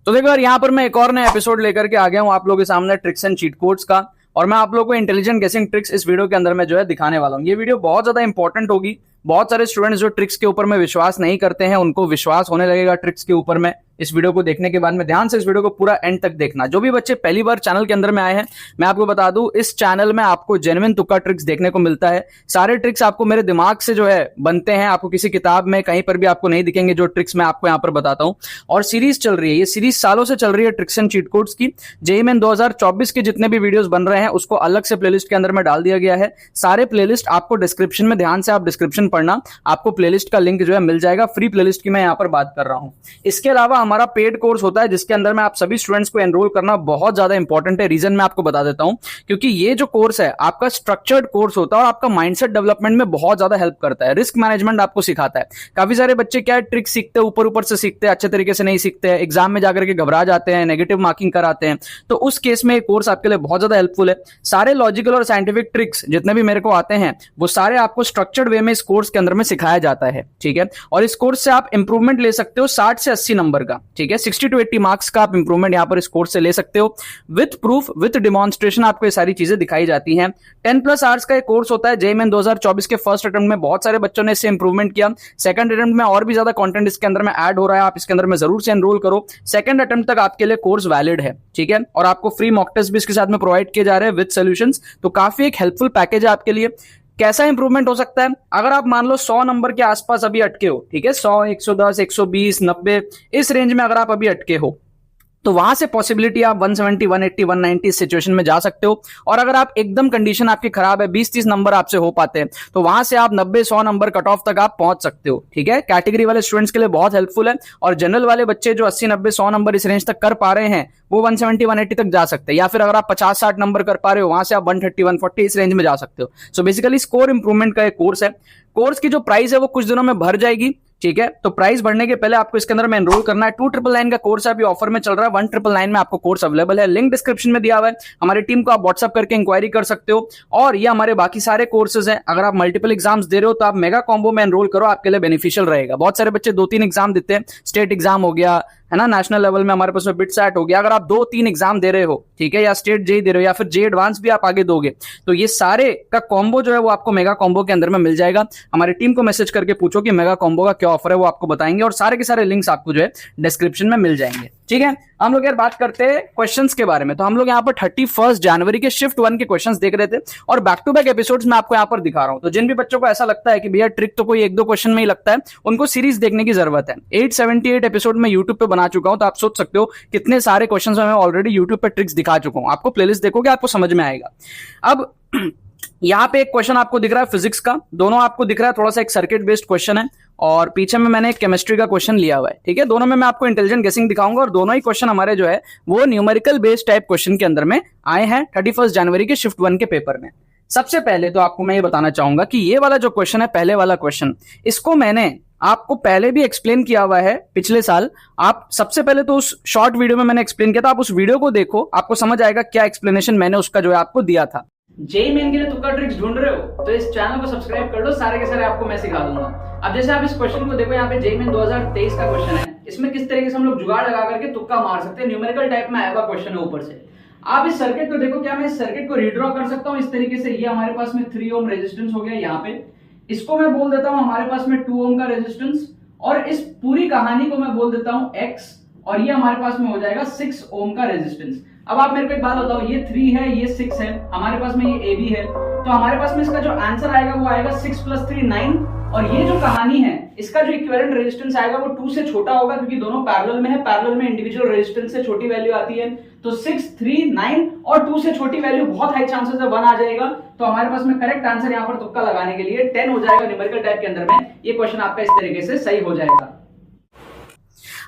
तो देखो यार, यहाँ पर मैं एक और नया एपिसोड लेकर के आ गया हूँ आप लोगों के सामने, ट्रिक्स एंड चीट कोड्स का। और मैं आप लोगों को इंटेलिजेंट गेसिंग ट्रिक्स इस वीडियो के अंदर में जो है दिखाने वाला हूँ। ये वीडियो बहुत ज्यादा इंपॉर्टेंट होगी। बहुत सारे स्टूडेंट्स जो ट्रिक्स के ऊपर में विश्वास नहीं करते हैं, उनको विश्वास होने लगेगा ट्रिक्स के ऊपर में इस वीडियो को देखने के बाद में। ध्यान से इस वीडियो को पूरा एंड तक देखना। जो भी बच्चे पहली बार चैनल के अंदर में आए हैं, मैं आपको बता दूं, इस चैनल में आपको जेन्युइन तुक्का ट्रिक्स देखने को मिलता है। सारे ट्रिक्स आपको मेरे दिमाग से जो है बनते हैं, आपको किसी किताब में कहीं पर भी आपको नहीं दिखेंगे जो ट्रिक्स मैं आपको यहाँ पर बताता हूँ। और सीरीज चल रही है, ये सीरीज सालों से चल रही है, ट्रिक्स एंड चीट कोड्स की। जेईई मेन 2024 के जितने भी वीडियोस बन रहे हैं उसको अलग से प्लेलिस्ट के अंदर में डाल दिया गया है। सारे प्लेलिस्ट आपको डिस्क्रिप्शन में, ध्यान से आप डिस्क्रिप्शन पढ़ना, आपको प्लेलिस्ट का लिंक जो है मिल जाएगा। फ्री प्लेलिस्ट की मैं यहाँ पर बात कर रहा हूँ। इसके अलावा हमारा पेड कोर्स होता है जिसके अंदर में आप सभी स्टूडेंट्स को एनरोल करना बहुत ज्यादा इंपॉर्टेंट है। रीजन मैं आपको बता देता हूं, क्योंकि ये जो कोर्स है आपका स्ट्रक्चर्ड कोर्स होता है और आपका माइंडसेट डेवलपमेंट में बहुत ज्यादा हेल्प करता है। रिस्क मैनेजमेंट आपको सिखाता है। काफी सारे बच्चे क्या है, ट्रिक सीखते हैं, ऊपर ऊपर से सीखते हैं, अच्छे तरीके से नहीं सीखते हैं, एग्जाम में जाकर के घबरा जाते हैं, नेगेटिव मार्किंग कराते हैं। तो उस केस में ये कोर्स आपके लिए बहुत ज्यादा हेल्पफुल है। सारे लॉजिकल और साइंटिफिक ट्रिक्स जितने भी मेरे को आते हैं वो सारे आपको स्ट्रक्चर्ड वे में इस कोर्स के अंदर में सिखाया जाता है, ठीक है। और इस कोर्स से आप इंप्रूवमेंट ले सकते हो 60 से 80 नंबर का, ठीक है। 60 to 80 मार्क्स का आप इंप्रूवमेंट यहां पर इस कोर्स से ले सकते हो। विथ प्रूफ, विथ डिमॉन्स्ट्रेशन आपको ये सारी चीजें दिखाई जाती हैं। 10+ आवर्स का एक कोर्स होता है। जेईई मेन 2024 के फर्स्ट अटेम्प्ट में बहुत सारे बच्चों ने इससे इंप्रूवमेंट किया। सेकंड अटेम्प्ट में और भी ज्यादा कंटेंट इसके अंदर में ऐड हो रहा है। आप इसके अंदर में जरूर से एनरोल करो। सेकंड अटेम्प्ट तक आपके लिए कोर्स वैलिड है, ठीक है। और आपको फ्री मॉक टेस्ट भी इसके साथ में प्रोवाइड किए जा रहे हैं विद सॉल्यूशंस। तो काफी एक हेल्पफुल पैकेज है आपके लिए। कैसा इंप्रूवमेंट हो सकता है? अगर आप मान लो 100 नंबर के आसपास अभी अटके हो, ठीक है, 100, 110, 120, 90 इस रेंज में अगर आप अभी अटके हो, तो वहां से पॉसिबिलिटी आप 170, 180, 190 इस सिचुएशन में जा सकते हो। और अगर आप एकदम कंडीशन आपकी खराब है, 20-30 नंबर आपसे हो पाते हैं, तो वहां से आप 90-100 नंबर कट ऑफ तक आप पहुंच सकते हो, ठीक है। कैटेगरी वाले स्टूडेंट्स के लिए बहुत हेल्पफुल है। और जनरल वाले बच्चे जो 80-90-100 नंबर इस रेंज तक कर पा रहे हैं, वो 170, 180 तक जा सकते हैं। या फिर अगर आप 50-60 नंबर कर पा रहे हो, वहां से आप 130, 140 इस रेंज में जा सकते हो। सो बेसिकली स्कोर इंप्रूवमेंट का एक कोर्स है। कोर्स की जो प्राइस है वो कुछ दिनों में भर जाएगी, ठीक है। तो प्राइस बढ़ने के पहले आपको इसके अंदर में एनरोल करना है। 299 का कोर्स अभी ऑफर में चल रहा है। 199 में आपको कोर्स अवेलेबल है। लिंक डिस्क्रिप्शन में दिया हुआ है। हमारी टीम को आप व्हाट्सअप करके इंक्वायरी कर सकते हो। और ये हमारे बाकी सारे कोर्सेज हैं। अगर आप मल्टीपल एग्जाम्स दे रहे हो तो आप मेगा कॉम्बो में एनरोल करो, आपके लिए बेनिफिशियल रहेगा। बहुत सारे बच्चे 2-3 एग्जाम देते हैं। स्टेट एग्जाम हो गया है ना, नेशनल लेवल में हमारे पास में बिट सैट हो गया। अगर आप 2-3 एग्जाम दे रहे हो, ठीक है, या स्टेट जेई दे रहे हो, या फिर जे एडवांस भी आप आगे दोगे, तो ये सारे का कॉम्बो जो है वो आपको मेगा कॉम्बो के अंदर में मिल जाएगा। हमारी टीम को मैसेज करके पूछो कि मेगा कॉम्बो का क्या ऑफर है, वो आपको बताएंगे। और सारे के सारे लिंक्स आपको जो है डिस्क्रिप्शन में मिल जाएंगे, ठीक है। हम लोग यार बात करते हैं क्वेश्चंस के बारे में। तो हम लोग यहाँ पर 31 जनवरी के शिफ्ट 1 के क्वेश्चंस देख रहे थे और बैक टू बैक एपिसोड्स में आपको यहाँ पर दिखा रहा हूं। तो जिन भी बच्चों को ऐसा लगता है कि भैया ट्रिक तो कोई 1-2 क्वेश्चन में ही लगता है, उनको सीरीज देखने की जरूरत है। 878 एपिसोड में यूट्यूब पे बना चुका हूं। तो आप सोच सकते हो कितने सारे क्वेश्चंस में मैं ऑलरेडी यूट्यूब पे ट्रिक्स दिखा चुका हूं। आपको प्लेलिस्ट देखोगे आपको समझ में आएगा। अब यहाँ पे एक क्वेश्चन आपको दिख रहा है फिजिक्स का, दोनों आपको दिख रहा है, थोड़ा सा एक सर्किट बेस्ड क्वेश्चन है। और पीछे में मैंने एक केमिस्ट्री का क्वेश्चन लिया हुआ है, ठीक है। दोनों में मैं आपको इंटेलिजेंट गेसिंग दिखाऊंगा और दोनों ही क्वेश्चन हमारे जो है वो न्यूमेरिकल बेस्ड टाइप क्वेश्चन के अंदर में आए हैं 31 जनवरी के शिफ्ट 1 के पेपर में। सबसे पहले तो आपको मैं ये बताना चाहूंगा कि ये वाला जो क्वेश्चन है, पहले वाला क्वेश्चन, इसको मैंने आपको पहले भी एक्सप्लेन किया हुआ है पिछले साल। आप सबसे पहले तो उस शॉर्ट वीडियो में मैंने एक्सप्लेन किया था, आप उस वीडियो को देखो, आपको समझ आएगा क्या एक्सप्लेनेशन मैंने उसका जो है आपको दिया था। जेईई मेन के लिए तुक्का ट्रिक्स ढूंढ रहे हो तो इस चैनल को सब्सक्राइब कर लो, सारे के सारे आपको मैं सिखा दूंगा। अब जैसे आप इस क्वेश्चन को देखो, यहाँ पे जेईई मेन 2023 का क्वेश्चन है। इसमें किस तरीके से हम लोग जुगाड़ लगा करके तुक्का मार सकते हैं, न्यूमेरिकल टाइप में आया हुआ क्वेश्चन है ऊपर से। आप इस सर्किट को देखो, क्या मैं इस सर्किट को रीड्रॉ कर सकता हूँ इस तरीके से? ये हमारे पास में 3 ओम रेजिस्टेंस हो गया यहाँ पे। इसको मैं बोल देता हूँ हमारे पास में 2 ओम का रेजिस्टेंस, और इस पूरी कहानी को मैं बोल देता हूं x, और ये हमारे पास में हो जाएगा 6 ओम का रेजिस्टेंस। अब आप मेरे को एक बात बताओ, ये 3 है, ये 6 है, हमारे पास में ये AB है, तो हमारे पास में इसका जो आंसर आएगा वो आएगा 6 + 3 9। और ये जो कहानी है, इसका जो इक्विवेलेंट रेजिस्टेंस आएगा वो 2 से छोटा होगा, क्योंकि दोनों पैरेलल में है। पैरेलल में इंडिविजुअल रेजिस्टेंस से छोटी वैल्यू आती है। तो 6, 3, 9 और 2 से छोटी वैल्यू बहुत हाई चांसेस है 1 आ जाएगा। तो हमारे पास में करेक्ट आंसर यहाँ पर तुक्का लगाने के लिए 10 हो जाएगा न्यूमेरिकल टाइप के अंदर में। ये क्वेश्चन आपका इस तरीके से सही हो जाएगा।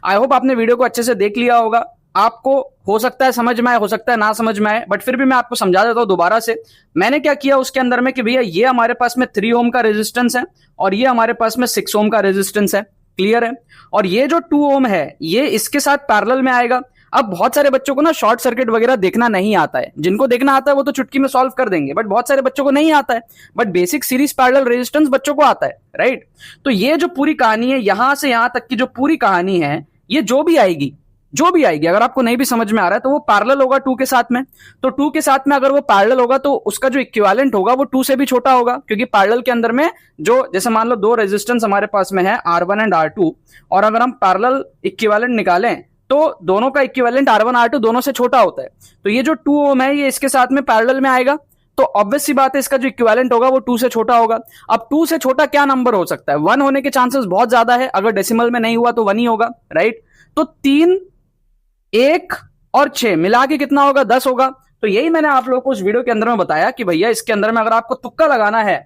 आई होप आपने वीडियो को अच्छे से देख लिया होगा। आपको हो सकता है समझ में आए, हो सकता है ना समझ में आए, बट फिर भी मैं आपको समझा देता हूं दोबारा से। मैंने क्या किया उसके अंदर में कि भैया ये हमारे पास में 3 ओम का रेजिस्टेंस है और ये हमारे पास में 6 ओम का रेजिस्टेंस है, क्लियर है। और ये जो 2 ओम है ये इसके साथ पैरेलल में आएगा। अब बहुत सारे बच्चों को ना शॉर्ट सर्किट वगैरह देखना नहीं आता है। जिनको देखना आता है वो तो चुटकी में सॉल्व कर देंगे, बट बहुत सारे बच्चों को नहीं आता है। But basic series parallel resistance बच्चों को आता है, राइट। तो ये जो पूरी कहानी है, यहां से यहां तक की जो पूरी कहानी है, ये जो भी आएगी, जो भी आएगी, अगर आपको नहीं भी समझ में आ रहा है तो वो पैरेलल होगा 2 के साथ में। तो 2 के साथ में अगर वो पैरेलल होगा तो उसका जो इक्विवेलेंट होगा वो 2 से भी छोटा होगा, क्योंकि पैरेलल के अंदर में जो, जैसे मान लो 2 रेजिस्टेंस हमारे पास में है R1 एंड R2, और अगर हम पैरेलल इक्विवेलेंट निकालें तो दोनों का इक्विवेलेंट R1 R2 दोनों से छोटा होता है। तो ये जो 2 ओम है ये इसके साथ में पैरेलल में आएगा, तो ऑब्वियस सी बात है इसका जो इक्विवेलेंट होगा वो 2 से छोटा होगा। अब 2 से छोटा क्या नंबर हो सकता है? 1 होने के चांसेस बहुत ज्यादा है, अगर डेसिमल में नहीं हुआ तो 1 ही होगा, राइट। तो 3, 1 और 6 मिला के कितना होगा? 10 होगा। तो यही मैंने आप लोगों को उस वीडियो के अंदर में बताया कि भैया इसके अंदर में अगर आपको तुक्का लगाना है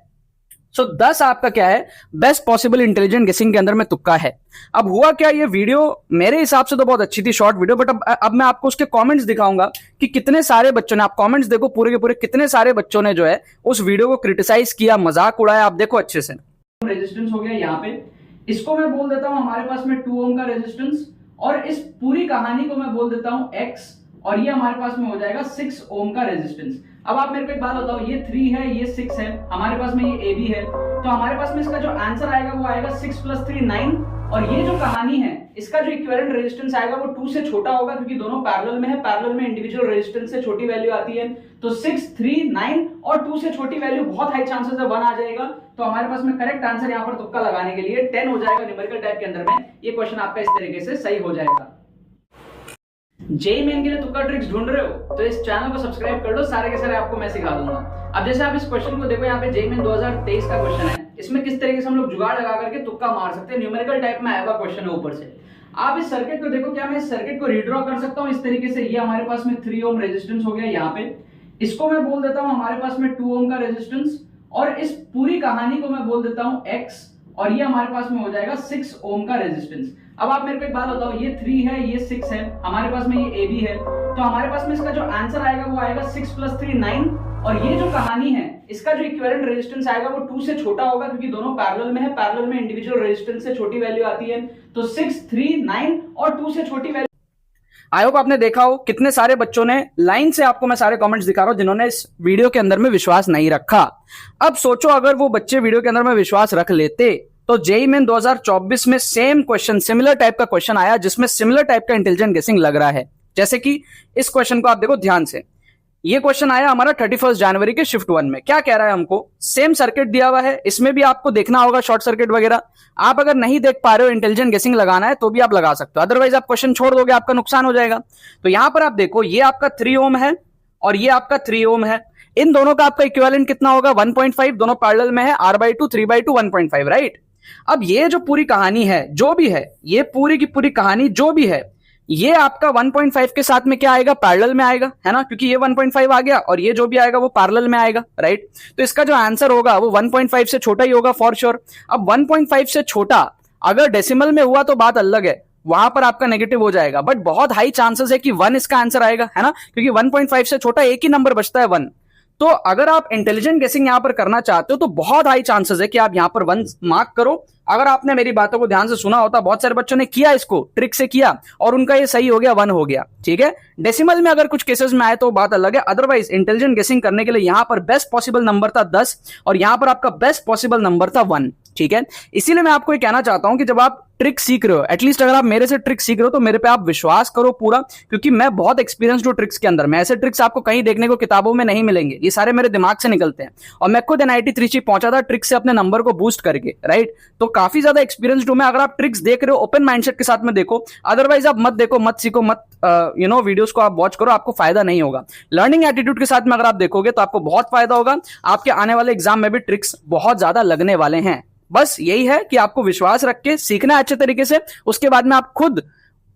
तो 10 आपका क्या है, बेस्ट पॉसिबल इंटेलिजेंट गेसिंग के अंदर में तुक्का है। अब हुआ क्या, ये वीडियो मेरे हिसाब से तो बहुत अच्छी थी, शॉर्ट वीडियो, बट अब मैं आपको उसके कमेंट्स दिखाऊंगा कि कितने सारे बच्चों ने, आप कमेंट्स देखो पूरे के पूरे, कितने सारे बच्चों ने जो है उस वीडियो को क्रिटिसाइज किया, मजाक उड़ाया। आप देखो अच्छे से। रेजिस्टेंस हो गया यहाँ पे, इसको मैं बोल देता हूं हमारे पास में 2 ओम का रेजिस्टेंस, और इस पूरी कहानी को मैं बोल देता हूं X, और ये हमारे पास में हो जाएगा 6 ओम का रेजिस्टेंस। अब आप मेरे को एक बात बताओ, ये 3 है, ये 6 है, हमारे पास में ये AB है, तो हमारे पास में इसका जो आंसर आएगा वो आएगा 6 + 3 9, और ये जो कहानी है इसका जो इक्विवेलेंट रेजिस्टेंस आएगा वो 2 से छोटा होगा, क्योंकि दोनों पैरेलल में है, पैरेलल में इंडिविजुअल रेजिस्टेंस से छोटी वैल्यू आती है। तो 6, 3, 9 और 2 से छोटी वैल्यू, बहुत हाई चांसेस है 1 आ जाएगा। तो हमारे पास में करेक्ट आंसर यहाँ पर तुक्का लगाने के लिए 10 हो जाएगा न्यूमेरिकल टाइप के अंदर में। ये क्वेश्चन आपका इस तरीके से सही हो जाएगा। जेईई मेन के लिए तुक्का ट्रिक्स ढूंढ रहे हो तो इस चैनल को सब्सक्राइब कर लो, सारे के सारे आपको मैं सिखा दूंगा। अब जैसे आप इस क्वेश्चन को देखो, यहाँ पे जेईई मेन 2023 का क्वेश्चन है, इसमें किस तरीके से हम लोग जुगाड़ लगा करके तुक्का मार सकते हैं, न्यूमेरिकल टाइप में आया हुआ क्वेश्चन है ऊपर से। आप इस सर्किट को देखो, क्या मैं इस सर्किट को रीड्रॉ कर सकता हूँ इस तरीके से? ये हमारे पास में 3 ओम रेजिस्टेंस हो गया यहाँ पे, इसको मैं बोल देता हूँ हमारे पास में 2 ओम का रेजिस्टेंस, और इस पूरी कहानी को मैं बोल देता हूँ X, और ये हमारे पास में हो जाएगा 6 ओम का रेजिस्टेंस। अब आप मेरे को एक बात बताओ, ये 3 है, ये 6 है, हमारे पास में ये AB है, तो हमारे पास में इसका जो आंसर आएगा वो आएगा 6 + 3 9, और ये जो कहानी है इसका जो इक्विवेलेंट रेजिस्टेंस आएगा वो 2 से छोटा होगा, क्योंकि दोनों पैरेलल में है, पैरेलल में इंडिविजुअल रेजिस्टेंस से छोटी वैल्यू आती है। तो 6, 3, 9 और 2 से छोटी वैल्यू। आई होप आपने देखा हो कितने सारे बच्चों ने, लाइन से आपको मैं सारे कमेंट्स दिखा रहा हूं, जिन्होंने इस वीडियो के अंदर में विश्वास नहीं रखा। अब सोचो अगर वो बच्चे वीडियो के अंदर में विश्वास रख लेते तो जेईई मेन 2024 में सेम क्वेश्चन, सिमिलर टाइप का क्वेश्चन आया, जिसमें सिमिलर टाइप का इंटेलिजेंट गेसिंग लग रहा है। जैसे कि इस क्वेश्चन को आप देखो ध्यान से, ये क्वेश्चन आया हमारा 31 जनवरी के शिफ्ट 1 में। क्या कह रहा है हमको? सेम सर्किट दिया हुआ है, इसमें भी आपको देखना होगा शॉर्ट सर्किट वगैरह। आप अगर नहीं देख पा रहे हो, इंटेलिजेंट गेसिंग लगाना है तो भी आप लगा सकते हो, अदरवाइज आप क्वेश्चन छोड़ दोगे, आपका नुकसान हो जाएगा। तो यहां पर आप देखो, ये आपका 3 ओम है और ये आपका 3 ओम है, इन दोनों का आपका इक्विवेलेंट कितना होगा? 1.5, दोनों पैरेलल में है, R/2 3/2 1.5, राइट। अब ये जो पूरी कहानी है, जो भी है, ये पूरी की पूरी कहानी जो भी है, ये आपका 1.5 के साथ में क्या आएगा? पैरेलल में आएगा, है ना, क्योंकि ये 1.5 आ गया और ये जो भी आएगा वो पैरेलल में आएगा, राइट। तो इसका जो आंसर होगा वो 1.5 से छोटा ही होगा फॉर श्योर। अब 1.5 से छोटा अगर डेसिमल में हुआ तो बात अलग है, वहां पर आपका नेगेटिव हो जाएगा, बट बहुत हाई चांसेस है कि 1 इसका आंसर आएगा, है ना, क्योंकि 1.5 से छोटा एक ही नंबर बचता है 1। तो अगर आप इंटेलिजेंट गेसिंग यहां पर करना चाहते हो तो बहुत हाई चांसेस है कि आप यहां पर 1 मार्क करो। अगर आपने मेरी बातों को ध्यान से सुना होता, बहुत सारे बच्चों ने किया, इसको ट्रिक से किया और उनका ये सही हो गया, 1 हो गया, ठीक है। डेसिमल में अगर कुछ केसेस में आए तो बात अलग है, अदरवाइज इंटेलिजेंट गेसिंग करने के लिए यहां पर बेस्ट पॉसिबल नंबर था 10 और यहां पर आपका बेस्ट पॉसिबल नंबर था 1, ठीक है। इसीलिए मैं आपको ये कहना चाहता हूं कि जब आप ट्रिक सीख रहे हो, एटलीस्ट अगर आप मेरे से ट्रिक सीख रहे हो तो मेरे पे आप विश्वास करो पूरा, क्योंकि मैं बहुत एक्सपीरियंस्ड हूं ट्रिक्स के अंदर में। ऐसे ट्रिक्स आपको कहीं देखने को किताबों में नहीं मिलेंगे, ये सारे मेरे दिमाग से निकलते हैं, और मैं खुद NIT त्रिची पहुंचा था ट्रिक से अपने नंबर को बूस्ट करके, राइट। तो काफी ज्यादा एक्सपीरियंस्ड हूं मैं। अगर आप ट्रिक्स देख रहे हो ओपन माइंडसेट के साथ में देखो, अदरवाइज आप मत देखो, मत सीखो, मत वीडियोस को आप वॉच करो, आपको फायदा नहीं होगा। लर्निंग एटीट्यूड के साथ में अगर आप देखोगे तो आपको बहुत फायदा होगा। आपके आने वाले एग्जाम में भी ट्रिक्स बहुत ज्यादा लगने वाले हैं। बस यही है कि आपको विश्वास रख के सीखना है अच्छे तरीके से, उसके बाद में आप खुद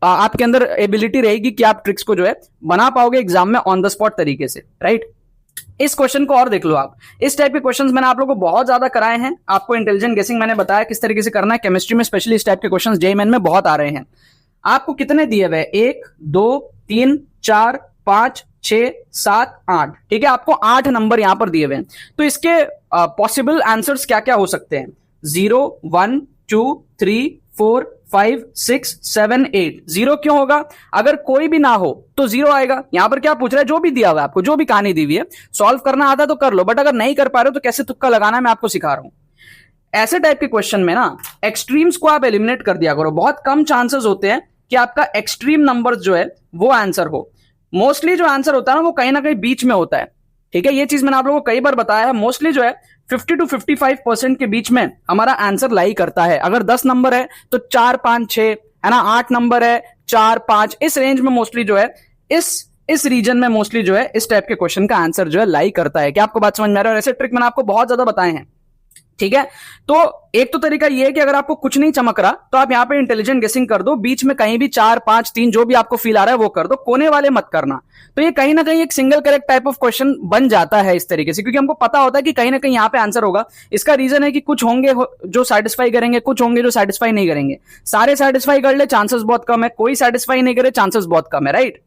आपके अंदर एबिलिटी रहेगी कि आप ट्रिक्स को जो है बना पाओगे एग्जाम में ऑन द स्पॉट तरीके से, राइट। इस क्वेश्चन को और देख लो आप, इस टाइप के क्वेश्चंस मैंने आप लोगों को बहुत ज्यादा कराए हैं। आपको इंटेलिजेंट गेसिंग मैंने बताया किस तरीके से करना है, केमिस्ट्री में स्पेशली इस टाइप के क्वेश्चंस जेईई मेन में बहुत आ रहे हैं। आपको कितने दिए हुए? 1 2 3 4 5 6 7 8, ठीक है। आपको 8 नंबर यहां पर दिए हुए हैं, तो इसके पॉसिबल आंसर्स क्या क्या हो सकते हैं? 0 1 2 3 4 5 6 7 8। 0 क्यों होगा? अगर कोई भी ना हो तो 0 आएगा। यहां पर क्या पूछ रहा है? जो भी दिया हुआ है आपको, जो भी कहानी दी हुई है, सॉल्व करना आता तो कर लो, बट अगर नहीं कर पा रहे हो तो कैसे तुक्का लगाना है मैं आपको सिखा रहा हूं। ऐसे टाइप के क्वेश्चन में ना एक्सट्रीम्स को आप एलिमिनेट कर दिया करो। बहुत कम चांसेस होते हैं कि आपका एक्सट्रीम नंबर जो है वो आंसर हो। मोस्टली जो आंसर होता है ना वो कहीं ना कहीं बीच में होता है, ठीक है। ये चीज मैंने आप लोगों को कई बार बताया है। मोस्टली जो है 50 to 55% के बीच में हमारा आंसर लाई करता है। अगर 10 नंबर है तो 4 5 6 है ना, 8 नंबर है 4 5, इस रेंज में मोस्टली जो है इस रीजन में मोस्टली जो है इस टाइप के क्वेश्चन का आंसर जो है लाई करता है। क्या आपको बात समझ में आ रहा है? और ऐसे ट्रिक मैंने आपको बहुत ज्यादा बताए हैं, ठीक है। तो एक तो तरीका ये है कि अगर आपको कुछ नहीं चमक रहा तो आप यहां पे इंटेलिजेंट गेसिंग कर दो, बीच में कहीं भी 4 5 3 जो भी आपको फील आ रहा है वो कर दो, कोने वाले मत करना। तो ये कहीं ना कहीं एक single correct type of question बन जाता है इस तरीके से, क्योंकि हमको पता होता है कि कहीं ना कहीं यहां पे आंसर होगा। इसका रीजन है कि कुछ होंगे जो सेटिस्फाई करेंगे, कुछ होंगे जो सेटिस्फाई नहीं करेंगे। सारे सेटिस्फाई कर ले चांसेस बहुत कम है, कोई सेटिस्फाई नहीं करे चांसेस बहुत कम है, राइट।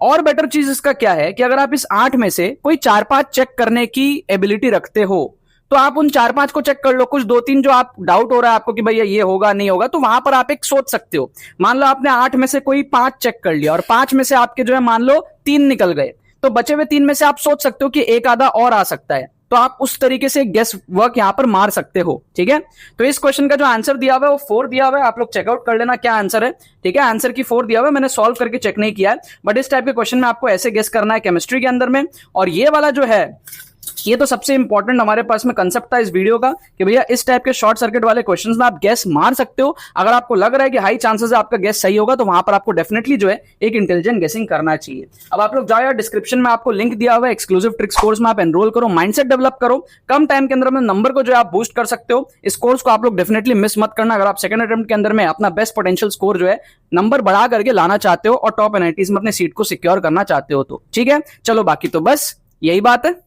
और बेटर चीज इसका क्या है कि अगर आप इस 8 में से कोई 4 5 चेक करने की एबिलिटी रखते हो तो आप उन 4 5 को चेक कर लो। कुछ 2 3 जो आप डाउट हो रहा है आपको कि भैया ये होगा नहीं होगा, तो वहां पर आप एक सोच सकते हो। मान लो आपने 8 में से कोई 5 चेक कर लिया और 5 में से आपके जो है मान लो 3 निकल गए, तो बचे हुए 3 में से आप सोच सकते हो कि एक आधा और आ सकता है। तो आप उस तरीके से गेस वर्क यहां पर मार सकते हो, ठीक है। तो इस क्वेश्चन का जो आंसर दिया हुआ है वो 4 दिया हुआ है, आप लोग चेकआउट कर लेना क्या आंसर है, ठीक है। आंसर की 4 दिया हुआ है, मैंने सॉल्व करके चेक नहीं किया है, बट इस टाइप के क्वेश्चन में आपको ऐसे गेस करना है केमिस्ट्री के अंदर में। और ये वाला जो है ये तो सबसे इंपॉर्टेंट हमारे पास में कंसेप्ट था इस वीडियो का कि भैया इस टाइप के शॉर्ट सर्किट वाले क्वेश्चंस में आप गैस मार सकते हो। अगर आपको लग रहा है कि हाई चांसेस है आपका गैस सही होगा तो वहां पर आपको डेफिनेटली जो है एक इंटेलिजेंट गेसिंग करना चाहिए। अब आप लोग जाओ यार, डिस्क्रिप्शन में आपको लिंक दिया हुआ है, एक्सक्लूसिव ट्रिक्स कोर्स में आप एनरोल करो, माइंडसेट डेवलप करो, कम टाइम के अंदर में नंबर को जो है आप बूस्ट कर सकते हो। इस कोर्स को आप लोग डेफिनेटली मिस मत करना अगर आप सेकंड अटेम्प्ट के अंदर में अपना बेस्ट पोटेंशियल स्कोर जो है नंबर बढ़ा करके लाना चाहते हो और टॉप एनआईटीज में अपने सीट को सिक्योर करना चाहते हो तो, ठीक है। चलो बाकी तो बस यही बात है।